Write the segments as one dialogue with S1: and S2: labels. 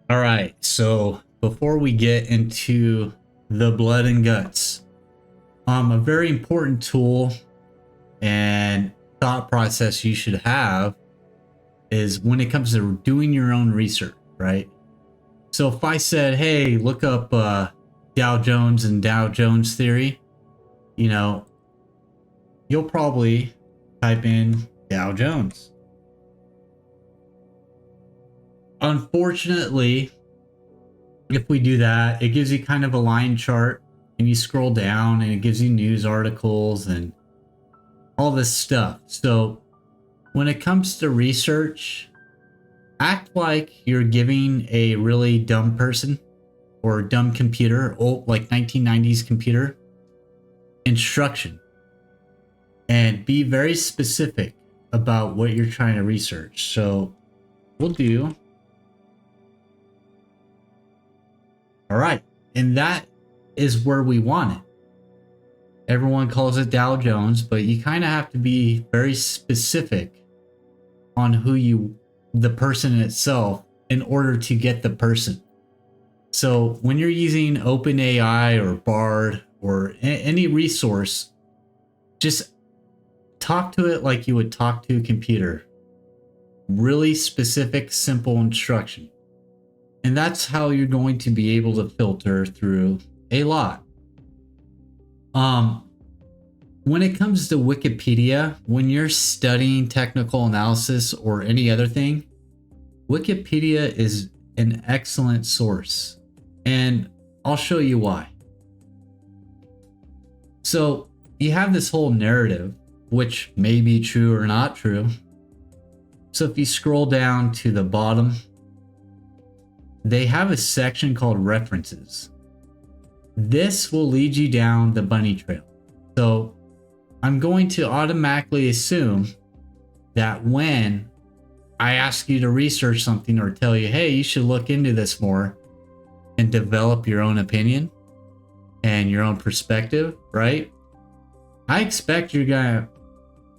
S1: All right. So before we get into the blood and guts, a very important tool and thought process you should have is when it comes to doing your own research, right? So if I said, hey, look up Dow Jones and Dow Jones theory, you know, you'll probably type in Dow Jones. Unfortunately, if we do that, it gives you kind of a line chart and you scroll down and it gives you news articles and all this stuff. So when it comes to research, act like you're giving a really dumb person or dumb computer, old like 1990s computer, instruction, and be very specific about what you're trying to research. So we'll do. All right. And that is where we want it. Everyone calls it Dow Jones, but you kind of have to be very specific on the person itself, in order to get the person. So when you're using OpenAI or Bard or any resource, just talk to it like you would talk to a computer. Really specific, simple instruction. And that's how you're going to be able to filter through a lot. When it comes to Wikipedia, when you're studying technical analysis or any other thing, Wikipedia is an excellent source. And I'll show you why. So you have this whole narrative, which may be true or not true. So if you scroll down to the bottom, they have a section called references. This will lead you down the bunny trail. So I'm going to automatically assume that when I ask you to research something or tell you, hey, you should look into this more and develop your own opinion and your own perspective, right? I expect you're going to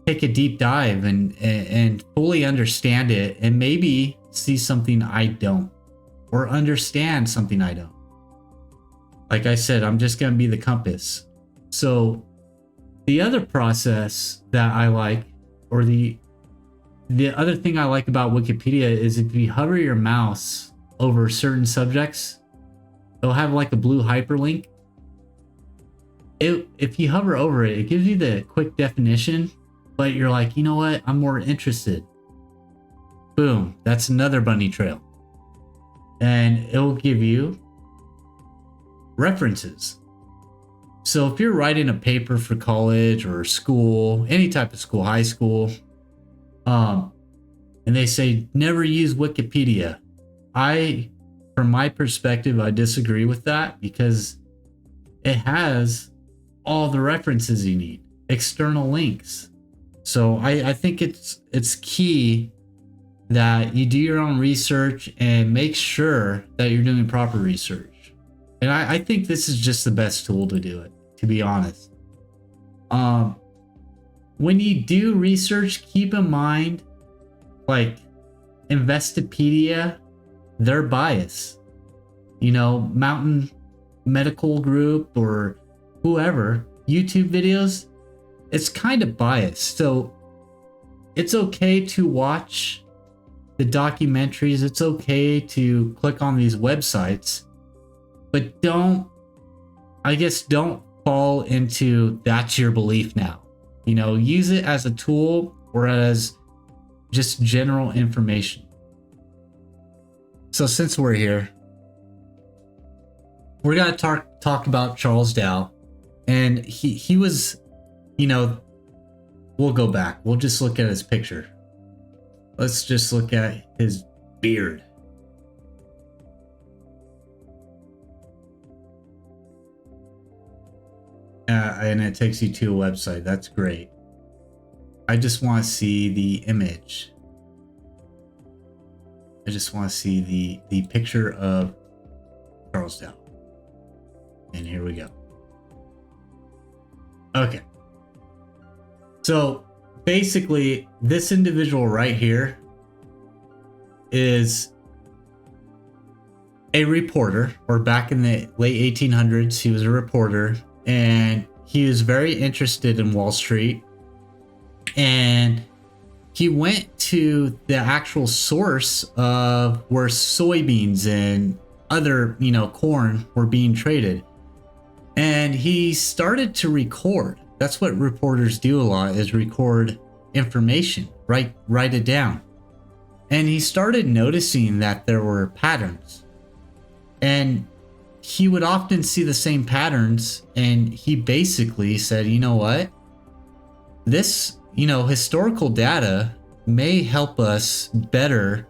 S1: take a deep dive and fully understand it and maybe see something I don't, or understand something I don't. Like I said, I'm just going to be the compass. So the other process that I like, or the other thing I like about Wikipedia, is if you hover your mouse over certain subjects, it'll have like a blue hyperlink. If you hover over it, it gives you the quick definition, but you're like, you know what? I'm more interested. Boom, that's another bunny trail. And it'll give you references. So if you're writing a paper for college or school, any type of school, high school, and they say never use Wikipedia, from my perspective, I disagree with that, because it has all the references you need, external links. So I think it's key that you do your own research and make sure that you're doing proper research. And I think this is just the best tool to do it, to be honest. When you do research, keep in mind, like Investopedia, their bias. You know, Mountain Medical Group or whoever, YouTube videos, it's kind of biased. So it's okay to watch the documentaries. It's okay to click on these websites, but don't fall into that's your belief now. You know, use it as a tool or as just general information. So since we're here, we're going to talk about Charles Dow. And he was, you know, we'll go back. We'll just look at his picture. Let's just look at his beard. And it takes you to a website. That's great. I just want to see the image. I just want to see the picture of Charles Dow. And here we go. Okay. So basically, this individual right here is a reporter, or back in the late 1800s, he was a reporter, and he was very interested in Wall Street. And he went to the actual source of where soybeans and other, corn were being traded. And he started to record. That's what reporters do a lot, is record information, write it down. And he started noticing that there were patterns. And he would often see the same patterns, and he basically said, you know what? This, historical data may help us better,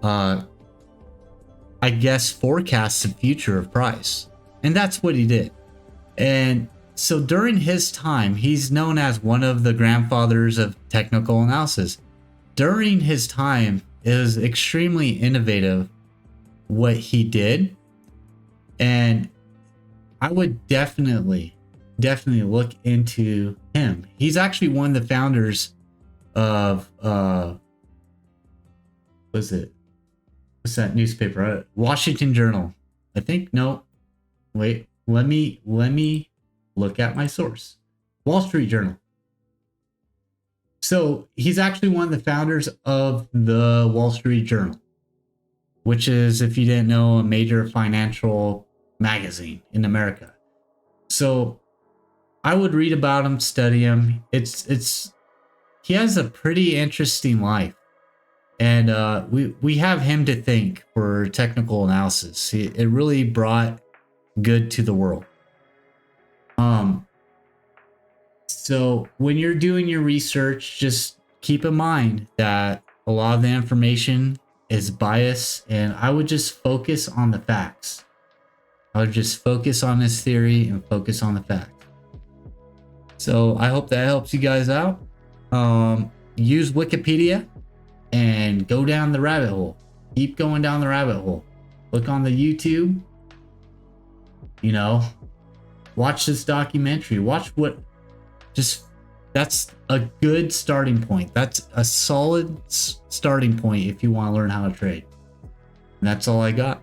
S1: I guess, forecast the future of price. And that's what he did. And so during his time, he's known as one of the grandfathers of technical analysis. During his time, it was extremely innovative what he did. And I would definitely look into him. He's actually one of the founders of what's that newspaper? Washington Journal. I think. No. Wait, let me look at my source. Wall Street Journal. So he's actually one of the founders of the Wall Street Journal, which is, if you didn't know, a major financial magazine in America. So I would read about him, study him. He has a pretty interesting life. And we have him to thank for technical analysis. It really brought good to the world. So when you're doing your research, just keep in mind that a lot of the information is biased, and I would just focus on the facts. I would just focus on this theory and focus on the facts. So I hope that helps you guys out. Use Wikipedia and go down the rabbit hole. Keep going down the rabbit hole. Look on the YouTube. Watch this documentary. That's a good starting point. That's a solid starting point if you want to learn how to trade. And that's all I got.